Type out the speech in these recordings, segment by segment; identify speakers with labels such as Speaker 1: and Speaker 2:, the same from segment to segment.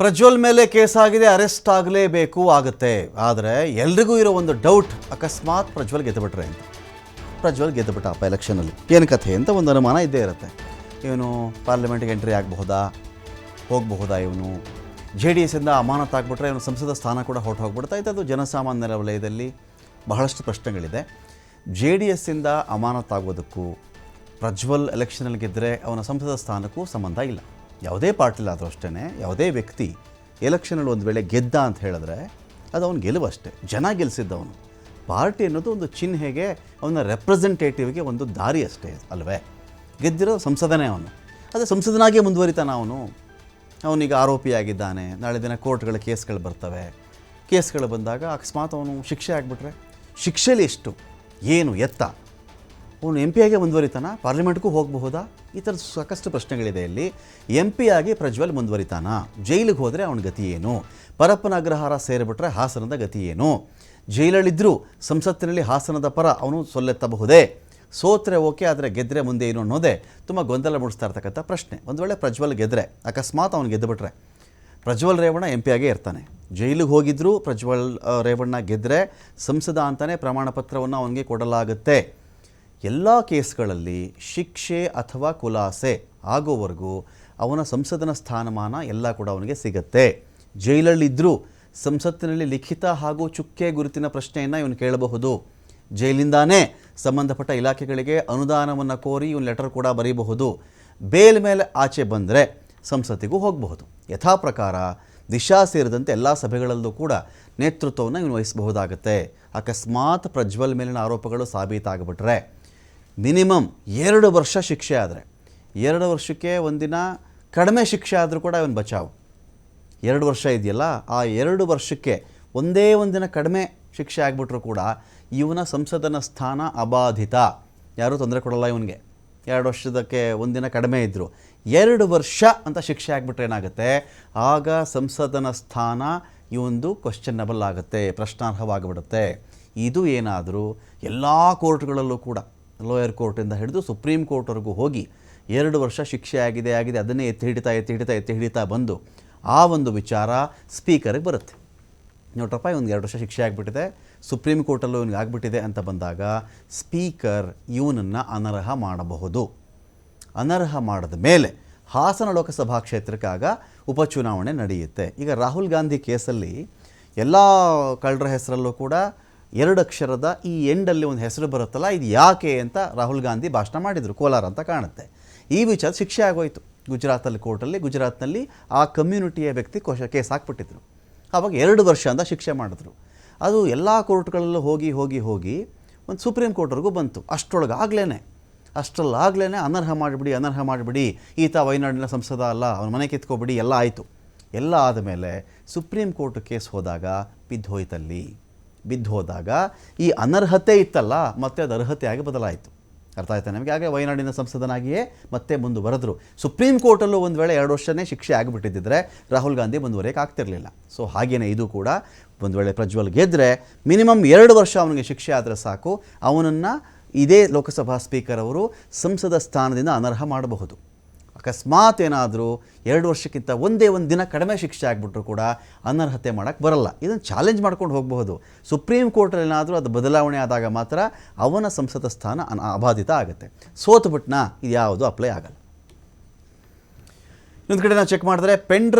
Speaker 1: ಪ್ರಜ್ವಲ್ ಮೇಲೆ ಕೇಸ್ ಆಗಿದೆ, ಅರೆಸ್ಟ್ ಆಗಲೇಬೇಕು ಆಗುತ್ತೆ. ಆದರೆ ಎಲ್ರಿಗೂ ಇರೋ ಒಂದು ಡೌಟ್, ಅಕಸ್ಮಾತ್ ಪ್ರಜ್ವಲ್ ಗೆದ್ದುಬಿಟ್ರೆ ಅಂತ. ಪ್ರಜ್ವಲ್ ಗೆದ್ದುಬಿಟ್ಟಪ್ಪ ಎಲೆಕ್ಷನಲ್ಲಿ, ಏನು ಕಥೆ ಅಂತ ಒಂದು ಅನುಮಾನ ಇದ್ದೇ ಇರುತ್ತೆ. ಇವನು ಪಾರ್ಲಿಮೆಂಟ್ಗೆ ಎಂಟ್ರಿ ಆಗಬಹುದಾ, ಹೋಗಬಹುದಾ, ಇವನು JDS ಇಂದ ಅಮಾನತಾಗ್ಬಿಟ್ರೆ ಇವನು ಸಂಸದ ಸ್ಥಾನ ಕೂಡ ಹೊರಟು ಹೋಗ್ಬಿಡ್ತಾ ಇತ್ತು. ಅದು ಜನಸಾಮಾನ್ಯರ ವಲಯದಲ್ಲಿ ಬಹಳಷ್ಟು ಪ್ರಶ್ನೆಗಳಿದೆ. JDS ಇಂದ ಅಮಾನತಾಗೋದಕ್ಕೂ ಪ್ರಜ್ವಲ್ ಎಲೆಕ್ಷನಲ್ಲಿ ಗೆದ್ದರೆ ಅವನ ಸಂಸದ ಸ್ಥಾನಕ್ಕೂ ಸಂಬಂಧ ಇಲ್ಲ. ಯಾವುದೇ ಪಾರ್ಟಿಲಾದರೂ ಅಷ್ಟೇ, ಯಾವುದೇ ವ್ಯಕ್ತಿ ಎಲೆಕ್ಷನಲ್ಲಿ ಒಂದು ವೇಳೆ ಗೆದ್ದ ಅಂತ ಹೇಳಿದ್ರೆ ಅದು ಅವನು ಗೆಲುವಷ್ಟೇ. ಜನ ಗೆಲ್ಲಿಸಿದ್ದವನು. ಪಾರ್ಟಿ ಅನ್ನೋದು ಒಂದು ಚಿಹ್ನೆಗೆ, ಅವನ ರೆಪ್ರೆಸೆಂಟೇಟಿವ್ಗೆ ಒಂದು ದಾರಿ ಅಷ್ಟೇ ಅಲ್ವೇ. ಗೆದ್ದಿರೋ ಸಂಸದನೇ ಅವನು. ಅದೇ ಸಂಸದನಾಗಿಯೇ ಮುಂದುವರಿತಾನೆ ಅವನು. ಅವನೀಗ ಆರೋಪಿಯಾಗಿದ್ದಾನೆ, ನಾಳೆ ದಿನ ಕೋರ್ಟ್ಗಳ ಕೇಸ್ಗಳು ಬರ್ತವೆ. ಕೇಸ್ಗಳು ಬಂದಾಗ ಅಕಸ್ಮಾತ್ ಅವನು ಶಿಕ್ಷೆ ಆಗಿಬಿಟ್ರೆ, ಶಿಕ್ಷೆಲಿ ಎಷ್ಟು, ಏನು, ಎತ್ತ, ಅವನು MP ಆಗಿ ಮುಂದುವರಿತಾನ, ಪಾರ್ಲಿಮೆಂಟ್ಗೂ ಹೋಗಬಹುದಾ? ಈ ಥರದ ಸಾಕಷ್ಟು ಪ್ರಶ್ನೆಗಳಿದೆ. ಇಲ್ಲಿ MP ಆಗಿ ಪ್ರಜ್ವಲ್ ಮುಂದುವರಿತಾನ, ಜೈಲಿಗೆ ಹೋದರೆ ಅವನ ಗತಿ ಏನು, ಪರಪ್ಪನ ಅಗ್ರಹಾರ ಸೇರಿಬಿಟ್ರೆ ಹಾಸನದ ಗತಿ ಏನು, ಜೈಲಲ್ಲಿದ್ದರೂ ಸಂಸತ್ತಿನಲ್ಲಿ ಹಾಸನದ ಪರ ಅವನು ಸೊಲ್ಲೆತ್ತಬಹುದೇ, ಸೋತ್ರೆ ಓಕೆ, ಆದರೆ ಗೆದ್ದರೆ ಮುಂದೆ ಏನು ಅನ್ನೋದೇ ತುಂಬ ಗೊಂದಲ ಮೂಡಿಸ್ತಾ ಇರ್ತಕ್ಕಂಥ ಪ್ರಶ್ನೆ. ಒಂದು ವೇಳೆ ಪ್ರಜ್ವಲ್ ಗೆದ್ದರೆ, ಅಕಸ್ಮಾತ್ ಅವನು ಗೆದ್ದುಬಿಟ್ರೆ, ಪ್ರಜ್ವಲ್ ರೇವಣ್ಣ MP ಆಗೇ ಇರ್ತಾನೆ. ಜೈಲಿಗೆ ಹೋಗಿದ್ದರೂ ಪ್ರಜ್ವಲ್ ರೇವಣ್ಣ ಗೆದ್ದರೆ ಸಂಸದ ಅಂತಲೇ ಪ್ರಮಾಣ ಪತ್ರವನ್ನು ಅವನಿಗೆ ಕೊಡಲಾಗುತ್ತೆ. ಎಲ್ಲ ಕೇಸ್ಗಳಲ್ಲಿ ಶಿಕ್ಷೆ ಅಥವಾ ಖುಲಾಸೆ ಆಗೋವರೆಗೂ ಅವನ ಸಂಸದನ ಸ್ಥಾನಮಾನ ಎಲ್ಲ ಕೂಡ ಅವನಿಗೆ ಸಿಗತ್ತೆ. ಜೈಲಲ್ಲಿದ್ದರೂ ಸಂಸತ್ತಿನಲ್ಲಿ ಲಿಖಿತ ಹಾಗೂ ಚುಕ್ಕೆ ಗುರುತಿನ ಪ್ರಶ್ನೆಯನ್ನು ಇವನು ಕೇಳಬಹುದು. ಜೈಲಿಂದಾನೇ ಸಂಬಂಧಪಟ್ಟ ಇಲಾಖೆಗಳಿಗೆ ಅನುದಾನವನ್ನು ಕೋರಿ ಇವನು ಲೆಟರ್ ಕೂಡ ಬರೀಬಹುದು. ಬೇಲ್ ಮೇಲೆ ಆಚೆ ಬಂದರೆ ಸಂಸತ್ತಿಗೂ ಹೋಗಬಹುದು. ಯಥಾ ಪ್ರಕಾರ ದಿಶಾ ಸೇರಿದಂತೆ ಎಲ್ಲ ಸಭೆಗಳಲ್ಲೂ ಕೂಡ ನೇತೃತ್ವವನ್ನು ಇವನು ವಹಿಸಬಹುದಾಗುತ್ತೆ. ಅಕಸ್ಮಾತ್ ಪ್ರಜ್ವಲ್ ಮೇಲಿನ ಆರೋಪಗಳು ಸಾಬೀತಾಗಿಬಿಟ್ರೆ ಮಿನಿಮಮ್ 2 ವರ್ಷ ಶಿಕ್ಷೆ ಆದರೆ, 2 ವರ್ಷಕ್ಕೆ ಒಂದಿನ ಕಡಿಮೆ ಶಿಕ್ಷೆ ಆದರೂ ಕೂಡ ಇವನು ಬಚಾವು. 2 ವರ್ಷ ಇದೆಯಲ್ಲ, ಆ 2 ವರ್ಷಕ್ಕೆ ಒಂದೇ ಒಂದಿನ ಕಡಿಮೆ ಶಿಕ್ಷೆ ಆಗಿಬಿಟ್ರೂ ಕೂಡ ಇವನ ಸಂಸದನ ಸ್ಥಾನ ಅಬಾಧಿತ. ಯಾರೂ ತೊಂದರೆ ಕೊಡಲ್ಲ ಇವನಿಗೆ. 2 ವರ್ಷದಕ್ಕೆ ಒಂದಿನ ಕಡಿಮೆ ಇದ್ದರು, 2 ವರ್ಷ ಅಂತ ಶಿಕ್ಷೆ ಆಗಿಬಿಟ್ರೆ ಏನಾಗುತ್ತೆ, ಆಗ ಸಂಸದನ ಸ್ಥಾನ ಇವೊಂದು ಕ್ವಶ್ಚನ್ನಬಲ್ ಆಗುತ್ತೆ, ಪ್ರಶ್ನಾರ್ಹವಾಗಿಬಿಡುತ್ತೆ. ಇದು ಏನಾದರೂ ಎಲ್ಲ ಕೋರ್ಟ್ಗಳಲ್ಲೂ ಕೂಡ, ಲೋಯರ್ ಕೋರ್ಟಿಂದ ಹಿಡಿದು ಸುಪ್ರೀಂ ಕೋರ್ಟ್ವರೆಗೂ ಹೋಗಿ 2 ವರ್ಷ ಶಿಕ್ಷೆ ಆಗಿದೆ ಅದನ್ನೇ ಎತ್ತಿ ಹಿಡಿತಾ ಬಂದು ಆ ಒಂದು ವಿಚಾರ ಸ್ಪೀಕರಿಗೆ ಬರುತ್ತೆ. ನೋಡ್ರಪ್ಪ, ಇವನಿಗೆ 2 ವರ್ಷ ಶಿಕ್ಷೆ ಆಗಿಬಿಟ್ಟಿದೆ, ಸುಪ್ರೀಂ ಕೋರ್ಟಲ್ಲೂ ಇವನಿಗೆ ಆಗಿಬಿಟ್ಟಿದೆ ಅಂತ ಬಂದಾಗ ಸ್ಪೀಕರ್ ಇವನನ್ನು ಅನರ್ಹ ಮಾಡಬಹುದು. ಅನರ್ಹ ಮಾಡಿದ ಮೇಲೆ ಹಾಸನ ಲೋಕಸಭಾ ಕ್ಷೇತ್ರಕ್ಕಾಗ ಉಪಚುನಾವಣೆ ನಡೆಯುತ್ತೆ. ಈಗ ರಾಹುಲ್ ಗಾಂಧಿ ಕೇಸಲ್ಲಿ ಎಲ್ಲ ಕಳ್ಳರ ಹೆಸರಲ್ಲೂ ಕೂಡ 2 ಅಕ್ಷರದ ಈ ಎಂಡಲ್ಲಿ ಒಂದು ಹೆಸರು ಬರುತ್ತಲ್ಲ, ಇದು ಯಾಕೆ ಅಂತ ರಾಹುಲ್ ಗಾಂಧಿ ಭಾಷಣ ಮಾಡಿದರು. ಕೋಲಾರ ಅಂತ ಕಾಣುತ್ತೆ. ಈ ವಿಚಾರ ಶಿಕ್ಷೆ ಆಗೋಯಿತು ಗುಜರಾತಲ್ಲಿ, ಕೋರ್ಟಲ್ಲಿ. ಗುಜರಾತ್ನಲ್ಲಿ ಆ ಕಮ್ಯುನಿಟಿಯ ವ್ಯಕ್ತಿ ಕೇಸ್ ಹಾಕ್ಬಿಟ್ಟಿದ್ರು. ಆವಾಗ 2 ವರ್ಷ ಅಂತ ಶಿಕ್ಷೆ ಮಾಡಿದ್ರು. ಅದು ಎಲ್ಲ ಕೋರ್ಟ್ಗಳಲ್ಲೂ ಹೋಗಿ ಒಂದು ಸುಪ್ರೀಂ ಕೋರ್ಟ್ವರೆಗೂ ಬಂತು. ಅಷ್ಟರಲ್ಲಾಗಲೇ ಅನರ್ಹ ಮಾಡಿಬಿಡಿ, ಈತ ವಯನಾಡಿನ ಸಂಸದ ಅಲ್ಲ, ಅವನ ಮನೆ ಕಿತ್ಕೊಬಿಡಿ, ಎಲ್ಲ ಆಯಿತು. ಎಲ್ಲ ಆದಮೇಲೆ ಸುಪ್ರೀಂ ಕೋರ್ಟ್ ಕೇಸ್ ಹೋದಾಗ ಬಿದ್ದು ಹೋದಾಗ ಈ ಅನರ್ಹತೆ ಇತ್ತಲ್ಲ, ಮತ್ತೆ ಅದು ಅರ್ಹತೆಯಾಗಿ ಬದಲಾಯಿತು. ಅರ್ಥ ಆಯ್ತಾ ನಮಗೆ? ಹಾಗೆ ವಯನಾಡಿನ ಸಂಸದನಾಗಿಯೇ ಮತ್ತೆ ಮುಂದುವರೆದ್ರು. ಸುಪ್ರೀಂ ಕೋರ್ಟಲ್ಲೂ ಒಂದು ವೇಳೆ 2 ವರ್ಷನೇ ಶಿಕ್ಷೆ ಆಗಿಬಿಟ್ಟಿದ್ದರೆ ರಾಹುಲ್ ಗಾಂಧಿ ಮುಂದುವರಿಯೋಕೆ ಆಗ್ತಿರಲಿಲ್ಲ. ಸೊ ಹಾಗೆಯೇ ಇದು ಕೂಡ ಒಂದು ವೇಳೆ ಪ್ರಜ್ವಲ್ ಗೆದ್ದರೆ ಮಿನಿಮಮ್ 2 ವರ್ಷ ಅವನಿಗೆ ಶಿಕ್ಷೆ ಆದರೆ ಸಾಕು, ಅವನನ್ನು ಇದೇ ಲೋಕಸಭಾ ಸ್ಪೀಕರ್ ಅವರು ಸಂಸದ ಸ್ಥಾನದಿಂದ ಅನರ್ಹ ಮಾಡಬಹುದು. ಅಕಸ್ಮಾತ್ ಏನಾದರೂ 2 ವರ್ಷಕ್ಕಿಂತ ಒಂದೇ ಒಂದು ದಿನ ಕಡಿಮೆ ಶಿಕ್ಷೆ ಆಗಿಬಿಟ್ರು ಕೂಡ ಅನರ್ಹತೆ ಮಾಡೋಕ್ಕೆ ಬರಲ್ಲ. ಇದನ್ನು ಚಾಲೆಂಜ್ ಮಾಡ್ಕೊಂಡು ಹೋಗಬಹುದು. ಸುಪ್ರೀಂ ಕೋರ್ಟಲ್ಲಿ ಏನಾದರೂ ಅದು ಬದಲಾವಣೆ ಆದಾಗ ಮಾತ್ರ ಅವನ ಸಂಸದ ಸ್ಥಾನ ಅಬಾಧಿತ ಆಗುತ್ತೆ. ಸೋತುಬಿಟ್ನಾ, ಇದು ಯಾವುದು ಅಪ್ಲೈ ಆಗಲ್ಲ. ಇನ್ನೊಂದು ಕಡೆ ನಾವು ಚೆಕ್ ಮಾಡಿದ್ರೆ ಪೆನ್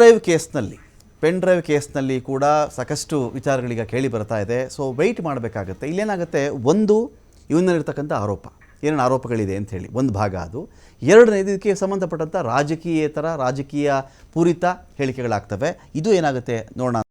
Speaker 1: ಡ್ರೈವ್ ಕೇಸ್ನಲ್ಲಿ ಕೂಡ ಸಾಕಷ್ಟು ವಿಚಾರಗಳೀಗ ಕೇಳಿ ಬರ್ತಾ ಇದೆ. ಸೊ ವೆಯ್ಟ್ ಮಾಡಬೇಕಾಗತ್ತೆ. ಇಲ್ಲೇನಾಗುತ್ತೆ, ಒಂದು ಇವನಲ್ಲಿರ್ತಕ್ಕಂಥ ಏನೇನು ಆರೋಪಗಳಿದೆ ಅಂಥೇಳಿ ಒಂದು ಭಾಗ, ಅದು ಎರಡನೇದು ಇದಕ್ಕೆ ಸಂಬಂಧಪಟ್ಟಂಥ ರಾಜಕೀಯ ಪೂರಿತ ಹೇಳಿಕೆಗಳಾಗ್ತವೆ. ಇದು ಏನಾಗುತ್ತೆ ನೋಡೋಣ.